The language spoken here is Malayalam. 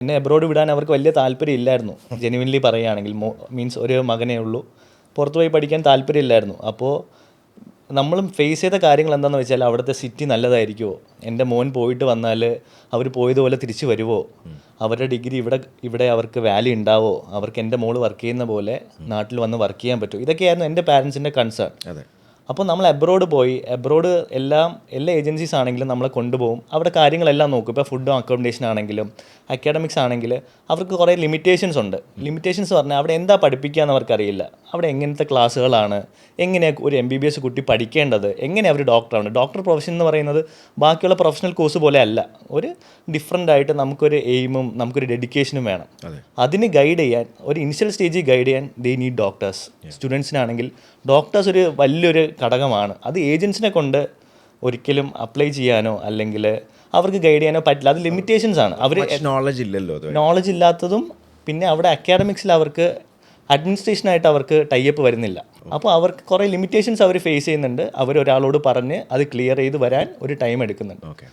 എന്നെ എബ്രോഡ് വിടാൻ അവർക്ക് വലിയ താല്പര്യം ഇല്ലായിരുന്നു. ജെനുവിൻലി പറയുകയാണെങ്കിൽ മീൻസ് ഒരു മകനേ ഉള്ളൂ, പുറത്ത് പോയി പഠിക്കാൻ താല്പര്യമില്ലായിരുന്നു. അപ്പോൾ നമ്മളും ഫേസ് ചെയ്ത കാര്യങ്ങൾ എന്താണെന്ന് വെച്ചാൽ, അവിടുത്തെ സിറ്റി നല്ലതായിരിക്കുമോ, എൻ്റെ മോൻ പോയിട്ട് വന്നാൽ അവർ പോയതുപോലെ തിരിച്ചു വരുമോ, അവരുടെ ഡിഗ്രി ഇവിടെ അവർക്ക് വാല്യൂ ഉണ്ടാവോ, അവർക്ക് എൻ്റെ മോള് വർക്ക് ചെയ്യുന്ന പോലെ നാട്ടിൽ വന്ന് വർക്ക് ചെയ്യാൻ പറ്റുമോ, ഇതൊക്കെയായിരുന്നു എൻ്റെ പാരൻസിൻ്റെ കൺസേൺ. അപ്പോൾ നമ്മൾ എബ്രോഡ് എല്ലാ ഏജൻസീസ് ആണെങ്കിലും നമ്മളെ കൊണ്ടുപോകും, അവിടെ കാര്യങ്ങളെല്ലാം നോക്കും. ഇപ്പോൾ ഫുഡും അക്കോമഡേഷൻ ആണെങ്കിലും അക്കാഡമിക്സ് ആണെങ്കിൽ അവർക്ക് കുറേ ലിമിറ്റേഷൻസ് ഉണ്ട്. ലിമിറ്റേഷൻസ് പറഞ്ഞാൽ അവിടെ എന്താ പഠിപ്പിക്കുക എന്ന് അവർക്കറിയില്ല, അവിടെ എങ്ങനത്തെ ക്ലാസ്സുകളാണ്, എങ്ങനെയാണ് ഒരു MBBS കുട്ടി പഠിക്കേണ്ടത്, എങ്ങനെ അവർ ഡോക്ടറാണ്. ഡോക്ടർ പ്രൊഫഷൻ എന്ന് പറയുന്നത് ബാക്കിയുള്ള പ്രൊഫഷണൽ കോഴ്സ് പോലെ അല്ല, ഒരു ഡിഫറെൻ്റ് ആയിട്ട് നമുക്കൊരു എയിമും നമുക്കൊരു ഡെഡിക്കേഷനും വേണം. അതിന് ഗൈഡ് ചെയ്യാൻ, ഒരു ഇനിഷ്യൽ സ്റ്റേജിൽ ഗൈഡ് ചെയ്യാൻ ദേ നീഡ് ഡോക്ടേഴ്സ്. സ്റ്റുഡൻസിനാണെങ്കിൽ ഡോക്ടേഴ്സ് ഒരു വലിയൊരു ഘടകമാണ്. അത് ഏജൻസിനെ കൊണ്ട് ഒരിക്കലും അപ്ലൈ ചെയ്യാനോ അല്ലെങ്കിൽ അവർക്ക് ഗൈഡ് ചെയ്യാനോ പറ്റില്ല. അത് ലിമിറ്റേഷൻസ് ആണ്. അവർ നോളജ് ഇല്ലാത്തതും, പിന്നെ അവിടെ അക്കാഡമിക്സിൽ അവർക്ക് അഡ്മിനിസ്ട്രേഷനായിട്ട് അവർക്ക് ടൈപ്പ് വരുന്നില്ല. അപ്പോൾ അവർക്ക് കുറേ ലിമിറ്റേഷൻസ് അവർ ഫേസ് ചെയ്യുന്നുണ്ട്. അവരൊരാളോട് പറഞ്ഞ് അത് ക്ലിയർ ചെയ്ത് വരാൻ ഒരു ടൈം എടുക്കുന്നുണ്ട്.